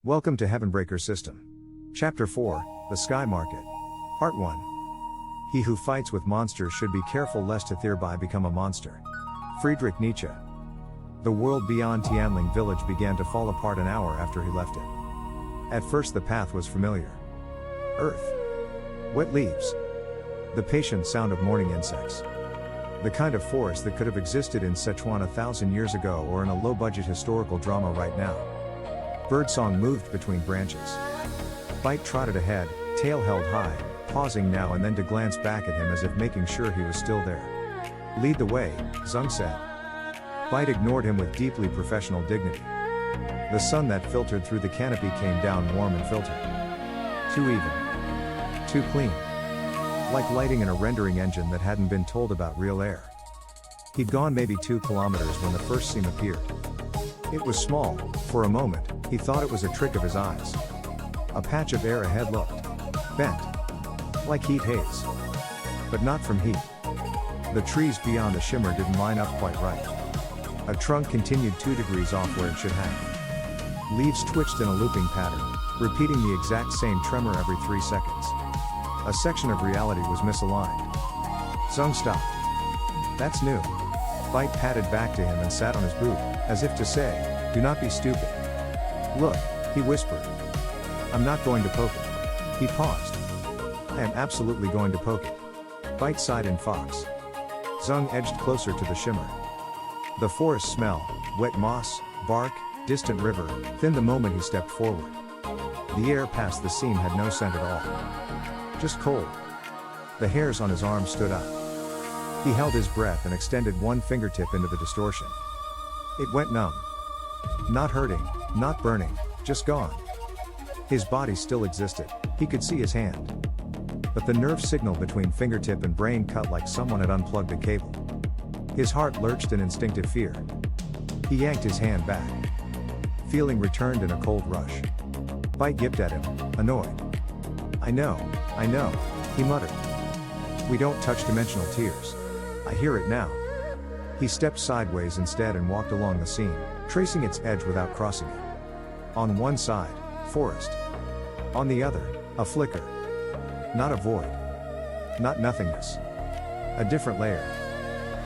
Welcome to Heavenbreaker System. Chapter 4, The Sky Market. Part 1. He who fights with monsters should be careful lest he thereby become a monster. Friedrich Nietzsche. The world beyond Tianling village began to fall apart an hour after he left it. At first the path was familiar. Earth. Wet leaves. The patient sound of morning insects. The kind of forest that could have existed in Sichuan 1,000 years ago or in a low-budget historical drama right now. Birdsong moved between branches. Bite trotted ahead, tail held high, pausing now and then to glance back at him as if making sure he was still there. Lead the way, Zeng said. Bite ignored him with deeply professional dignity. The sun that filtered through the canopy came down warm and filtered. Too even. Too clean. Like lighting in a rendering engine that hadn't been told about real air. He'd gone maybe 2 kilometers when the first seam appeared. It was small. For a moment, he thought it was a trick of his eyes. A patch of air ahead looked bent. Like heat haze. But not from heat. The trees beyond the shimmer didn't line up quite right. A trunk continued 2 degrees off where it should have. Leaves twitched in a looping pattern, repeating the exact same tremor every 3 seconds. A section of reality was misaligned. Zeng stopped. That's new. Bite patted back to him and sat on his boot, as if to say, do not be stupid. Look, he whispered. I'm not going to poke it. He paused. I am absolutely going to poke it. Bite sighed in fox. Zeng edged closer to the shimmer. The forest smell, wet moss, bark, distant river, thinned the moment he stepped forward. The air past the seam had no scent at all. Just cold. The hairs on his arms stood up. He held his breath and extended one fingertip into the distortion. It went numb. Not hurting, not burning, just gone. His body still existed, he could see his hand. But the nerve signal between fingertip and brain cut like someone had unplugged a cable. His heart lurched in instinctive fear. He yanked his hand back. Feeling returned in a cold rush. Bite yipped at him, annoyed. I know, he muttered. We don't touch dimensional tears. I hear it now. He stepped sideways instead and walked along the seam, tracing its edge without crossing it. On one side, forest. On the other, a flicker. Not a void. Not nothingness. A different layer.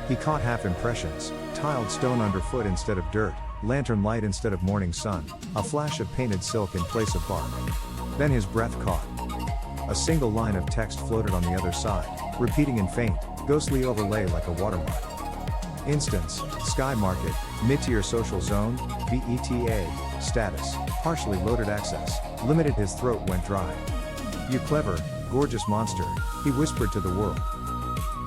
He caught half impressions, tiled stone underfoot instead of dirt, lantern light instead of morning sun, a flash of painted silk in place of bark. Then his breath caught. A single line of text floated on the other side, repeating in faint, ghostly overlay like a watermark. Instance, Sky Market, Mid-tier Social Zone, BETA, status, partially loaded access, limited. His throat went dry. You clever, gorgeous monster, he whispered to the world.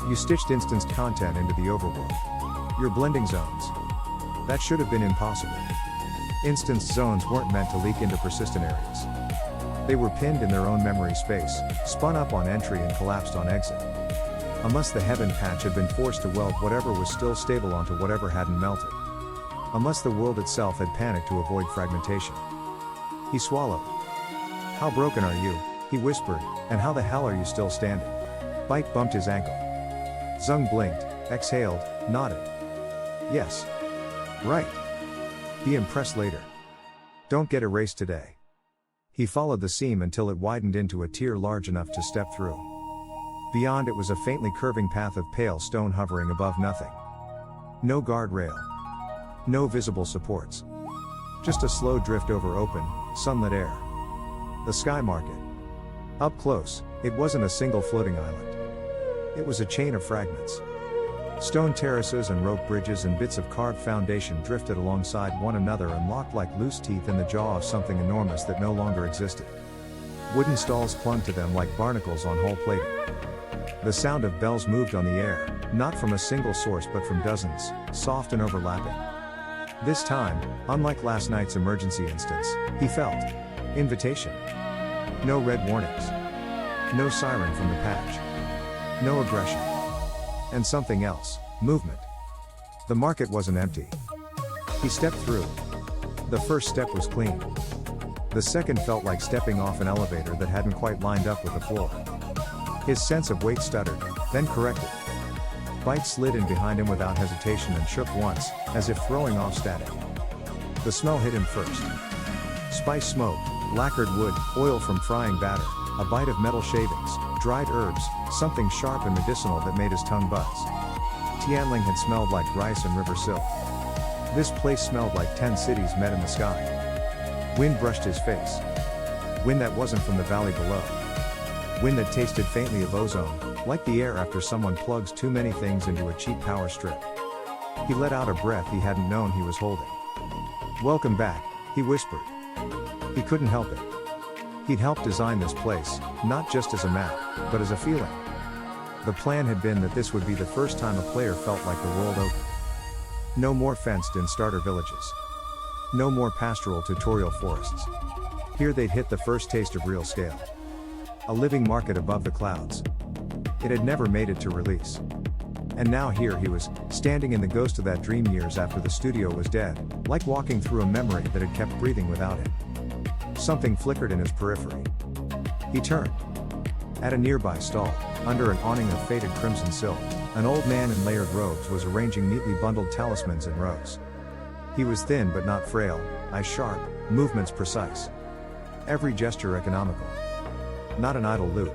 You stitched instanced content into the overworld. You're blending zones. That should have been impossible. Instanced zones weren't meant to leak into persistent areas. They were pinned in their own memory space, spun up on entry and collapsed on exit. Unless the Heaven patch had been forced to weld whatever was still stable onto whatever hadn't melted. Unless the world itself had panicked to avoid fragmentation. He swallowed. How broken are you, he whispered, and how the hell are you still standing? Bite bumped his ankle. Zeng blinked, exhaled, nodded. Yes. Right. Be impressed later. Don't get erased today. He followed the seam until it widened into a tier large enough to step through. Beyond it was a faintly curving path of pale stone hovering above nothing. No guardrail. No visible supports. Just a slow drift over open, sunlit air. The Sky Market. Up close, it wasn't a single floating island. It was a chain of fragments. Stone terraces and rope bridges and bits of carved foundation drifted alongside one another and locked like loose teeth in the jaw of something enormous that no longer existed. Wooden stalls clung to them like barnacles on whole plating. The sound of bells moved on the air, not from a single source but from dozens, soft and overlapping. This time, unlike last night's emergency instance, he felt invitation. No red warnings. No siren from the patch. No aggression. And something else, movement. The market wasn't empty. He stepped through. The first step was clean. The second felt like stepping off an elevator that hadn't quite lined up with the floor. His sense of weight stuttered, then corrected. Bite slid in behind him without hesitation and shook once, as if throwing off static. The smell hit him first. Spice smoke, lacquered wood, oil from frying batter, a bite of metal shavings, dried herbs, something sharp and medicinal that made his tongue buzz. Tianling had smelled like rice and river silk. This place smelled like 10 cities met in the sky. Wind brushed his face. Wind that wasn't from the valley below. Wind that tasted faintly of ozone, like the air after someone plugs too many things into a cheap power strip. He let out a breath he hadn't known he was holding. "Welcome back," he whispered. He couldn't help it. He'd helped design this place, not just as a map, but as a feeling. The plan had been that this would be the first time a player felt like the world opened. No more fenced-in starter villages. No more pastoral tutorial forests. Here they'd hit the first taste of real scale. A living market above the clouds. It had never made it to release. And now here he was, standing in the ghost of that dream years after the studio was dead, like walking through a memory that had kept breathing without him. Something flickered in his periphery. He turned. At a nearby stall, under an awning of faded crimson silk, an old man in layered robes was arranging neatly bundled talismans in rows. He was thin but not frail, eyes sharp, movements precise. Every gesture economical. Not an idle loop.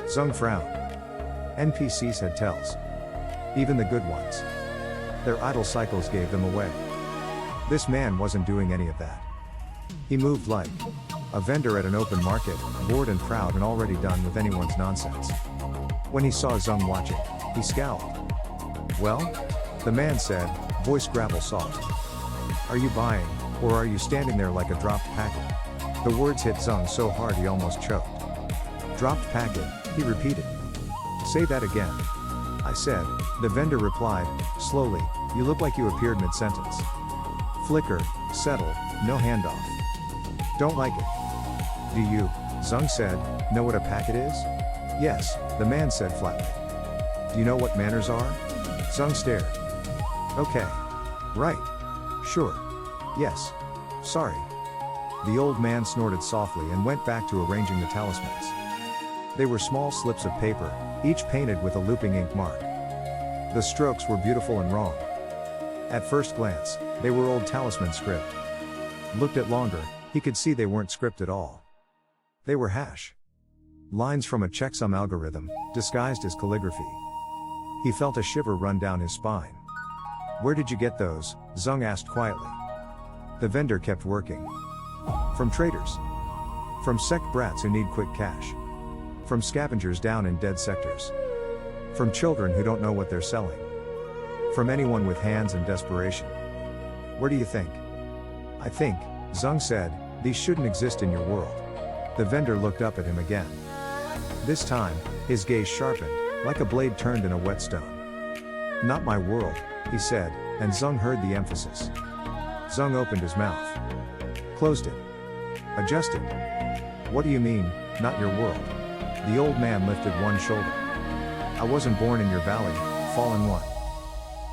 Zeng frowned. NPCs had tells. Even the good ones. Their idle cycles gave them away. This man wasn't doing any of that. He moved like a vendor at an open market, bored and proud and already done with anyone's nonsense. When he saw Zeng watching, he scowled. "Well?" the man said, voice gravel soft. "Are you buying, or are you standing there like a dropped packet?" The words hit Zeng so hard he almost choked. "Dropped packet," he repeated. "Say that again." "I said," the vendor replied, slowly, "you look like you appeared mid-sentence." Flicker, settle, no handoff. "Don't like it." "Do you," Zeng said, "know what a packet is?" "Yes," the man said flatly. "Do you know what manners are?" Zeng stared. "Okay. Right. Sure. Yes. Sorry." The old man snorted softly and went back to arranging the talismans. They were small slips of paper, each painted with a looping ink mark. The strokes were beautiful and wrong. At first glance, they were old talisman script. Looked at longer, he could see they weren't script at all. They were hash. Lines from a checksum algorithm, disguised as calligraphy. He felt a shiver run down his spine. "Where did you get those?" Zeng asked quietly. The vendor kept working. "From traders. From sect brats who need quick cash. From scavengers down in dead sectors. From children who don't know what they're selling. From anyone with hands in desperation. Where do you think?" "I think," Zeng said, "these shouldn't exist in your world." The vendor looked up at him again. This time, his gaze sharpened, like a blade turned in a whetstone. "Not my world," he said, and Zeng heard the emphasis. Zeng opened his mouth. Closed it. Adjusted. "What do you mean, not your world?" The old man lifted one shoulder. "I wasn't born in your valley, fallen one.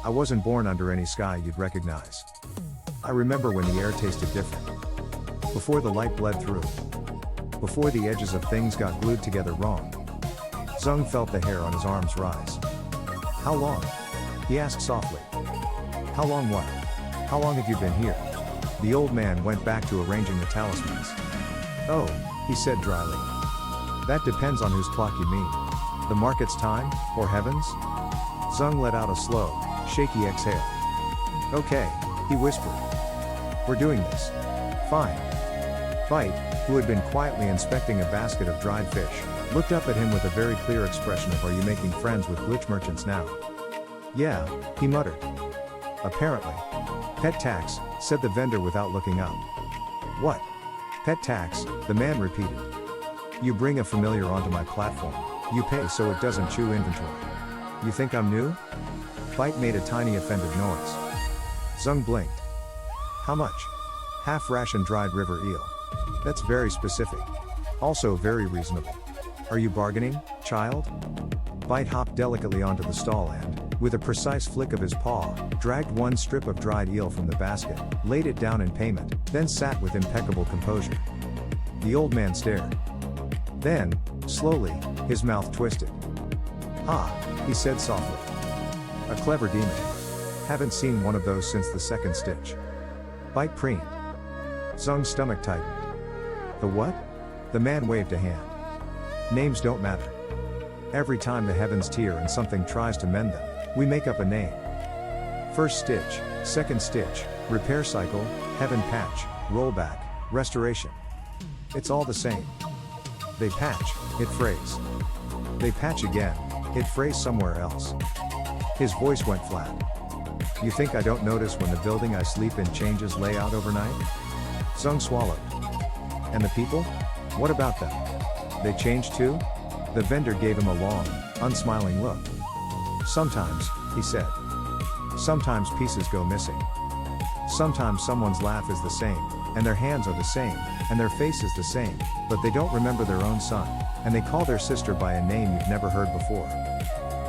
I wasn't born under any sky you'd recognize. I remember when the air tasted different. Before the light bled through. Before the edges of things got glued together wrong." Zeng felt the hair on his arms rise. "How long?" he asked softly. "How long what? How long have you been here?" The old man went back to arranging the talismans. "Oh," he said dryly. "That depends on whose clock you mean. The market's time, or heaven's?" Zeng let out a slow, shaky exhale. "Okay," he whispered. "We're doing this. Fine." Bite, who had been quietly inspecting a basket of dried fish, looked up at him with a very clear expression of "Are you making friends with glitch merchants now?" "Yeah," he muttered. "Apparently." "Pet tax," said the vendor without looking up. "What?" "Pet tax," the man repeated. "You bring a familiar onto my platform, you pay so it doesn't chew inventory. You think I'm new?" Bite made a tiny offended noise. Zeng blinked. "How much?" "Half ration dried river eel." "That's very specific. Also very reasonable. Are you bargaining, child?" Bite hopped delicately onto the stall and, with a precise flick of his paw, dragged one strip of dried eel from the basket, laid it down in payment, then sat with impeccable composure. The old man stared. Then, slowly, his mouth twisted. "Ah," he said softly. "A clever demon. Haven't seen one of those since the second stitch." Bite preened. Zeng's stomach tightened. The what? The man waved a hand. Names don't matter. Every time the heavens tear and something tries to mend them, we make up a name. First stitch, second stitch, repair cycle, heaven patch, rollback, restoration. It's all the same. They patch, it frays. They patch again, it frays somewhere else. His voice went flat. You think I don't notice when the building I sleep in changes layout overnight? Zeng swallowed. And the people? What about them? They change too? The vendor gave him a long, unsmiling look. Sometimes, he said. Sometimes pieces go missing. Sometimes someone's laugh is the same, and their hands are the same, and their face is the same, but they don't remember their own son, and they call their sister by a name you've never heard before.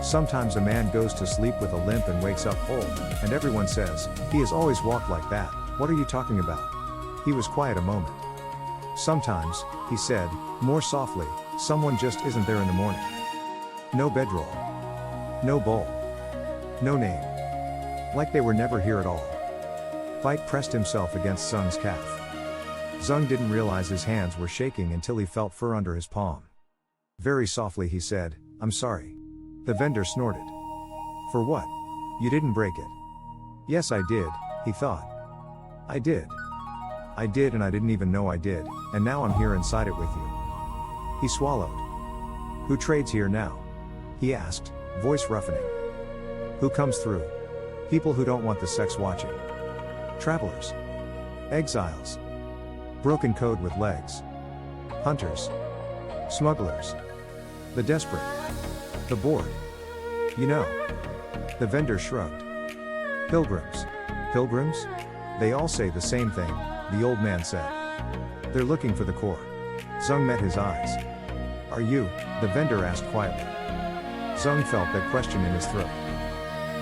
Sometimes a man goes to sleep with a limp and wakes up whole, and everyone says, he has always walked like that. What are you talking about? He was quiet a moment. Sometimes, he said, more softly, someone just isn't there in the morning. No bedroll. No bowl. No name. Like they were never here at all. Bite pressed himself against Zeng's calf. Zeng didn't realize his hands were shaking until he felt fur under his palm. Very softly he said, I'm sorry. The vendor snorted. For what? You didn't break it. Yes I did, he thought. I did. I did and I didn't even know I did, and now I'm here inside it with you. He swallowed. Who trades here now? He asked, voice roughening. Who comes through? People who don't want the sex watching. Travelers. Exiles. Broken code with legs. Hunters. Smugglers. The desperate. The bored. You know. The vendor shrugged. Pilgrims. Pilgrims? They all say the same thing, the old man said. They're looking for the core. Zeng met his eyes. Are you? The vendor asked quietly. Zeng felt that question in his throat.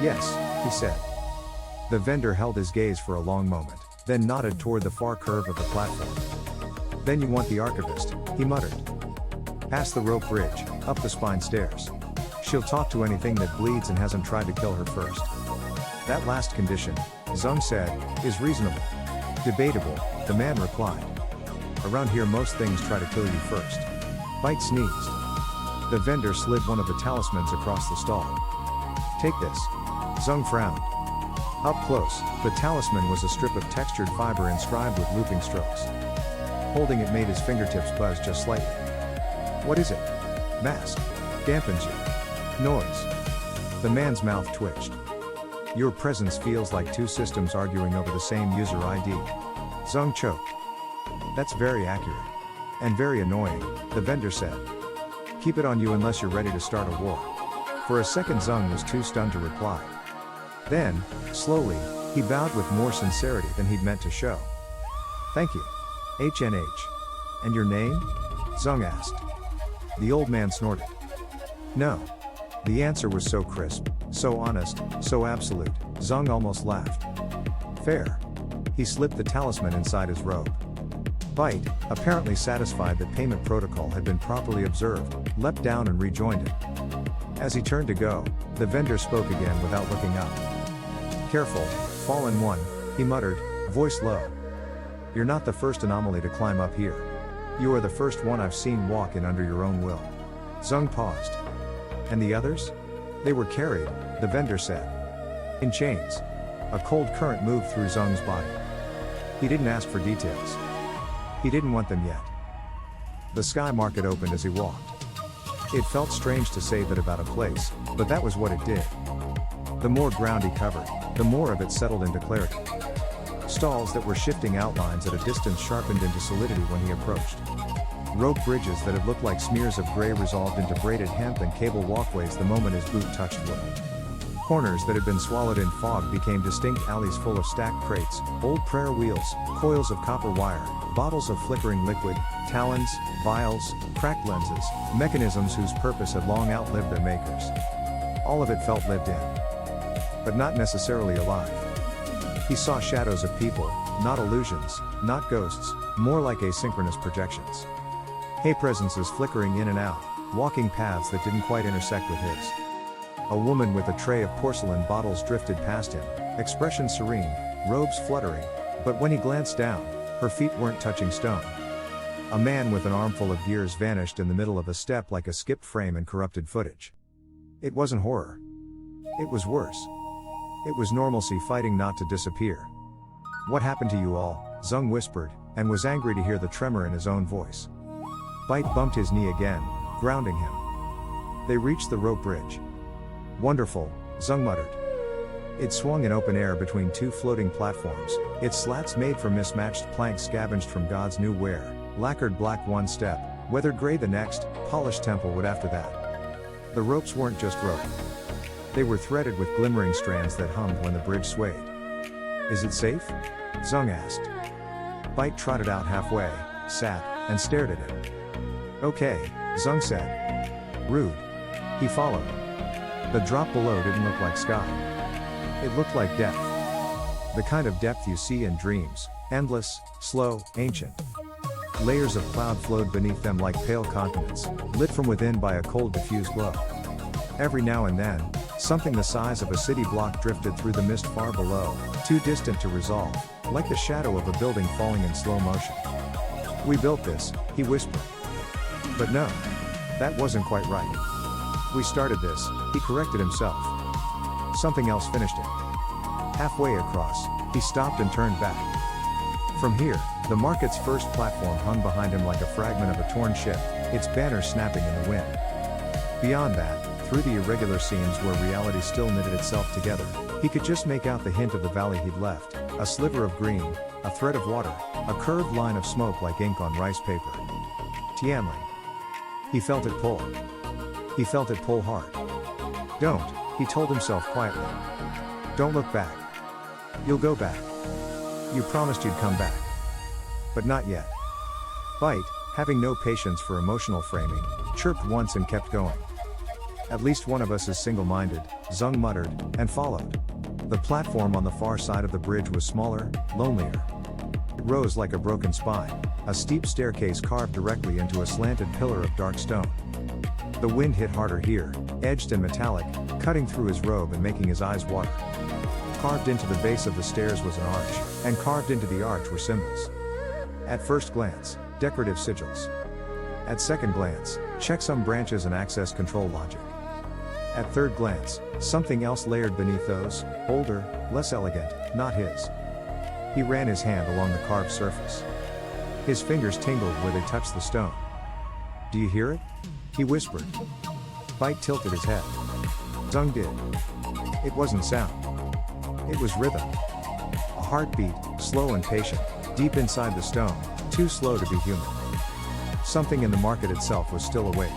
Yes, he said. The vendor held his gaze for a long moment, then nodded toward the far curve of the platform. Then you want the archivist, he muttered. Past the rope bridge, up the spine stairs. She'll talk to anything that bleeds and hasn't tried to kill her first. That last condition, Zeng said, is reasonable. Debatable, the man replied. Around here most things try to kill you first. Bite sneezed. The vendor slid one of the talismans across the stall. Take this. Zeng frowned. Up close, the talisman was a strip of textured fiber inscribed with looping strokes. Holding it made his fingertips buzz just slightly. What is it? Mask. Dampens you. Noise. The man's mouth twitched. Your presence feels like two systems arguing over the same user ID. Zeng choked. That's very accurate. And very annoying, the vendor said. Keep it on you unless you're ready to start a war. For a second Zeng was too stunned to reply. Then, slowly, he bowed with more sincerity than he'd meant to show. Thank you. HNH. And your name? Zeng asked. The old man snorted. No. The answer was so crisp, so honest, so absolute, Zeng almost laughed. Fair. He slipped the talisman inside his robe. Bite, apparently satisfied that payment protocol had been properly observed, leapt down and rejoined him. As he turned to go, the vendor spoke again without looking up. Careful, fallen one, he muttered, voice low. You're not the first anomaly to climb up here. You are the first one I've seen walk in under your own will. Zeng paused. And the others? They were carried, the vendor said. In chains. A cold current moved through Zeng's body. He didn't ask for details. He didn't want them yet. The sky market opened as he walked. It felt strange to say that about a place, but that was what it did. The more ground he covered, the more of it settled into clarity. Stalls that were shifting outlines at a distance sharpened into solidity when he approached. Rope bridges that had looked like smears of gray resolved into braided hemp and cable walkways the moment his boot touched wood. Corners that had been swallowed in fog became distinct alleys full of stacked crates, old prayer wheels, coils of copper wire, bottles of flickering liquid, talons, vials, cracked lenses, mechanisms whose purpose had long outlived their makers. All of it felt lived in. But not necessarily alive. He saw shadows of people, not illusions, not ghosts, more like asynchronous projections. Hay presences flickering in and out, walking paths that didn't quite intersect with his. A woman with a tray of porcelain bottles drifted past him, expression serene, robes fluttering, but when he glanced down, Her feet weren't touching stone. A man with an armful of gears vanished in the middle of a step like a skipped frame and corrupted footage. It wasn't horror. It was worse. It was normalcy fighting not to disappear. "What happened to you all?" Zeng whispered, and was angry to hear the tremor in his own voice. Bite bumped his knee again, grounding him. They reached the rope bridge. "Wonderful," Zeng muttered. It swung in open air between two floating platforms, its slats made from mismatched planks scavenged from God's new ware, lacquered black one step, weathered gray the next, polished temple wood after that. The ropes weren't just rope. They were threaded with glimmering strands that hummed when the bridge swayed. "Is it safe?" Zeng asked. Bite trotted out halfway, sat, and stared at him. "Okay," Zeng said. "Rude." He followed. The drop below didn't look like sky. It looked like depth. The kind of depth you see in dreams, endless, slow, ancient. Layers of cloud flowed beneath them like pale continents, lit from within by a cold diffuse glow. Every now and then, something the size of a city block drifted through the mist far below, too distant to resolve, like the shadow of a building falling in slow motion. "We built this," he whispered. But no. That wasn't quite right. "We started this," he corrected himself. Something else finished it. Halfway across, he stopped and turned back. From here, the market's first platform hung behind him like a fragment of a torn ship, its banner snapping in the wind. Beyond that, through the irregular seams where reality still knitted itself together, he could just make out the hint of the valley he'd left, a sliver of green, a thread of water, a curved line of smoke like ink on rice paper. Tianling. He felt it pull. He felt it pull hard. "Don't," he told himself quietly. "Don't look back. You'll go back. You promised you'd come back. But not yet." Bite, having no patience for emotional framing, chirped once and kept going. "At least one of us is single-minded," Zeng muttered, and followed. The platform on the far side of the bridge was smaller, lonelier. It rose like a broken spine, a steep staircase carved directly into a slanted pillar of dark stone. The wind hit harder here, edged and metallic, cutting through his robe and making his eyes water. Carved into the base of the stairs was an arch, and carved into the arch were symbols. At first glance, decorative sigils. At second glance, checksum branches and access control logic. At third glance, something else layered beneath those, older, less elegant, not his. He ran his hand along the carved surface. His fingers tingled where they touched the stone. "Do you hear it?" he whispered. Bite tilted his head. Zeng did. It wasn't sound. It was rhythm. A heartbeat, slow and patient, deep inside the stone, too slow to be human. Something in the market itself was still awake.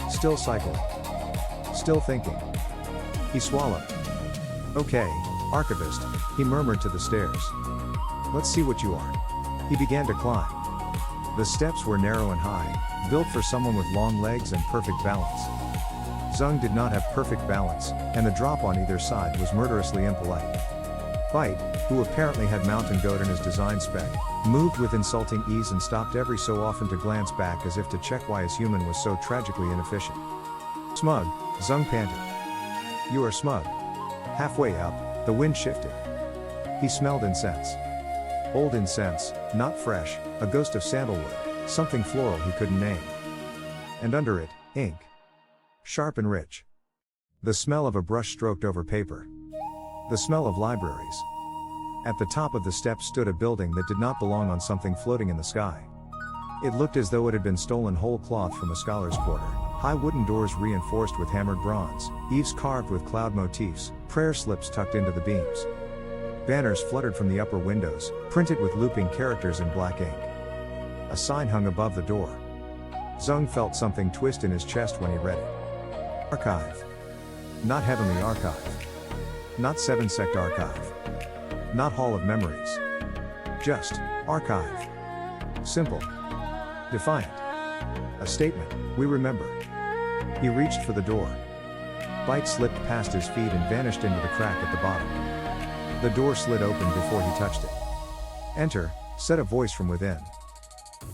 Still cycling. Still thinking. He swallowed. "Okay, archivist," he murmured to the stairs. "Let's see what you are." He began to climb. The steps were narrow and high, built for someone with long legs and perfect balance. Zeng did not have perfect balance, and the drop on either side was murderously impolite. Bite, who apparently had mountain goat in his design spec, moved with insulting ease and stopped every so often to glance back as if to check why his human was so tragically inefficient. "Smug," Zeng panted. "You are smug." Halfway up, the wind shifted. He smelled incense. Old incense, not fresh, a ghost of sandalwood, something floral he couldn't name. And under it, ink. Sharp and rich. The smell of a brush stroked over paper. The smell of libraries. At the top of the steps stood a building that did not belong on something floating in the sky. It looked as though it had been stolen whole cloth from a scholar's quarter. High wooden doors reinforced with hammered bronze, eaves carved with cloud motifs, prayer slips tucked into the beams. Banners fluttered from the upper windows, printed with looping characters in black ink. A sign hung above the door. Zeng felt something twist in his chest when he read it. Archive. Not Heavenly Archive. Not Seven Sect Archive. Not Hall of Memories. Just, Archive. Simple. Defiant. A statement, we remember. He reached for the door. Bite slipped past his feet and vanished into the crack at the bottom. The door slid open before he touched it. "Enter," said a voice from within.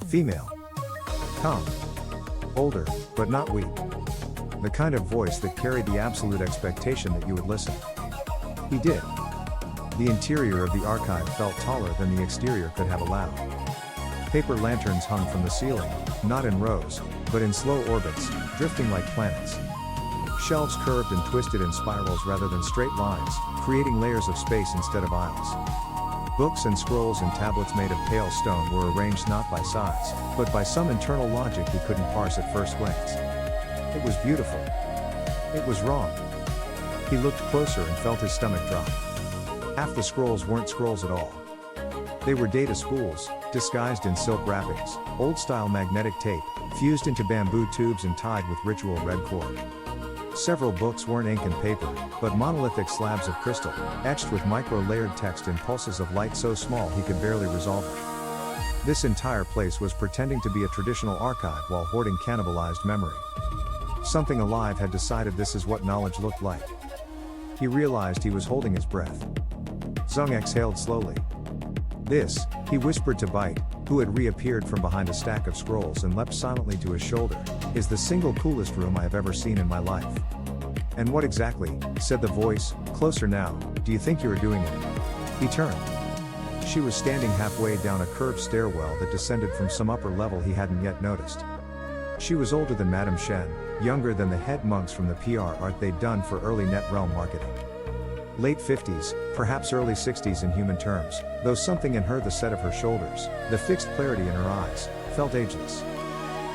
Female. Calm. Older, but not weak. The kind of voice that carried the absolute expectation that you would listen. He did. The interior of the archive felt taller than the exterior could have allowed. Paper lanterns hung from the ceiling, not in rows, but in slow orbits, drifting like planets. Shelves curved and twisted in spirals rather than straight lines, creating layers of space instead of aisles. Books and scrolls and tablets made of pale stone were arranged not by size, but by some internal logic he couldn't parse at first glance. It was beautiful. It was wrong. He looked closer and felt his stomach drop. Half the scrolls weren't scrolls at all. They were data spools, disguised in silk wrappings, old-style magnetic tape, fused into bamboo tubes and tied with ritual red cord. Several books weren't ink and paper, but monolithic slabs of crystal, etched with micro-layered text and pulses of light so small he could barely resolve it. This entire place was pretending to be a traditional archive while hoarding cannibalized memory. Something alive had decided this is what knowledge looked like. He realized he was holding his breath. Zeng exhaled slowly. "This," he whispered to Bite, who had reappeared from behind a stack of scrolls and leapt silently to his shoulder, "is the single coolest room I have ever seen in my life." "And what exactly," said the voice, closer now, "do you think you are doing it?" He turned. She was standing halfway down a curved stairwell that descended from some upper level he hadn't yet noticed. She was older than Madame Shen, younger than the head monks from the PR art they'd done for early NetRealm marketing. Late 50s, perhaps early 60s in human terms, though something in her, the set of her shoulders, the fixed clarity in her eyes, felt ageless.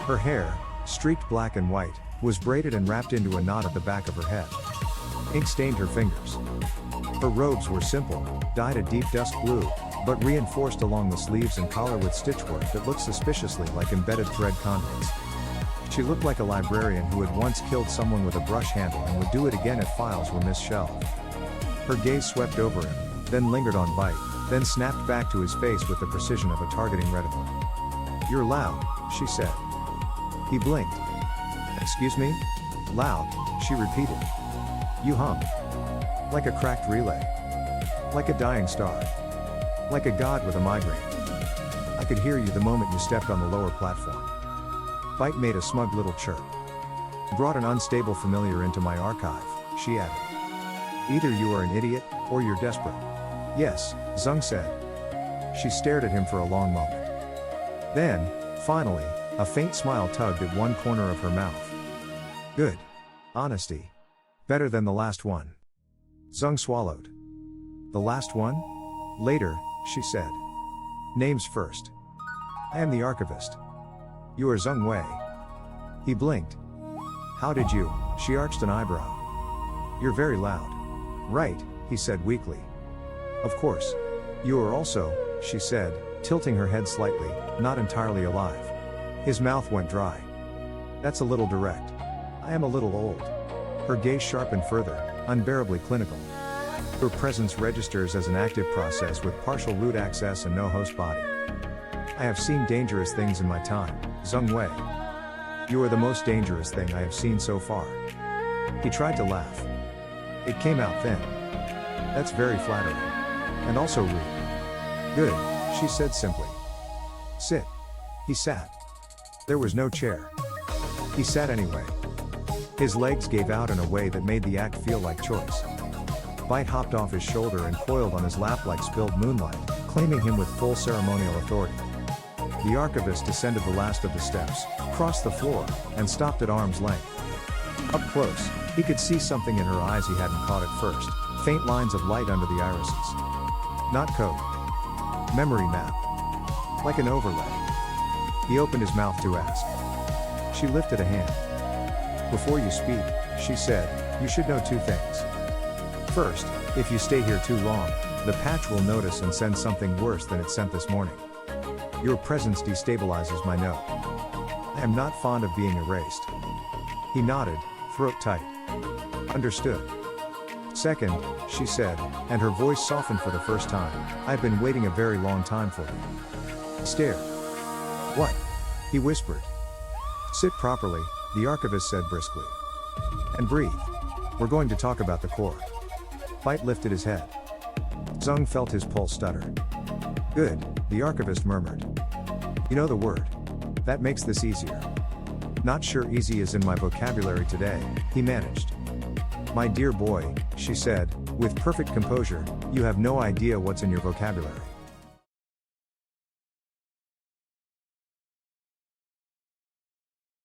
Her hair, streaked black and white, was braided and wrapped into a knot at the back of her head. Ink stained her fingers. Her robes were simple, dyed a deep dusk blue, but reinforced along the sleeves and collar with stitchwork that looked suspiciously like embedded thread conduits. She looked like a librarian who had once killed someone with a brush handle and would do it again if files were misshelved. Her gaze swept over him, then lingered on Bite, then snapped back to his face with the precision of a targeting reticle. "You're loud," she said. He blinked. "Excuse me?" "Loud," she repeated. "You hum. Like a cracked relay. Like a dying star. Like a god with a migraine. I could hear you the moment you stepped on the lower platform." Bite made a smug little chirp. "Brought an unstable familiar into my archive," she added. "Either you are an idiot, or you're desperate." "Yes," Zeng said. She stared at him for a long moment. Then, finally, a faint smile tugged at one corner of her mouth. "Good. Honesty. Better than the last one." Zeng swallowed. "The last one?" "Later," she said. "Names first. I am the archivist. You are Zeng Wei." He blinked. "How did you?" She arched an eyebrow. "You're very loud." "Right," he said weakly. "Of course. You are also," she said, tilting her head slightly, "not entirely alive." His mouth went dry. "That's a little direct. I am a little old." Her gaze sharpened further, unbearably clinical. "Your presence registers as an active process with partial root access and no host body. I have seen dangerous things in my time, Zeng Wei. You are the most dangerous thing I have seen so far." He tried to laugh. It came out thin. "That's very flattering. And also rude." "Good," she said simply. "Sit." He sat. There was no chair. He sat anyway. His legs gave out in a way that made the act feel like choice. Bite hopped off his shoulder and coiled on his lap like spilled moonlight, claiming him with full ceremonial authority. The archivist descended the last of the steps, crossed the floor, and stopped at arm's length. Up close, he could see something in her eyes he hadn't caught at first, faint lines of light under the irises. Not code. Memory map. Like an overlay. He opened his mouth to ask. She lifted a hand. "Before you speak," she said, "you should know two things. First, if you stay here too long, the patch will notice and send something worse than it sent this morning. Your presence destabilizes my note. I am not fond of being erased." He nodded, throat tight. "Understood." "Second," she said, and her voice softened for the first time, "I've been waiting a very long time for you." Stare. "What?" he whispered. "Sit properly," the archivist said briskly. "And breathe. We're going to talk about the core." Bite lifted his head. Zeng felt his pulse stutter. "Good," the archivist murmured. "You know the word. That makes this easier." "Not sure easy is in my vocabulary today," he managed. "My dear boy," she said, With perfect composure, you have no idea what's in your vocabulary.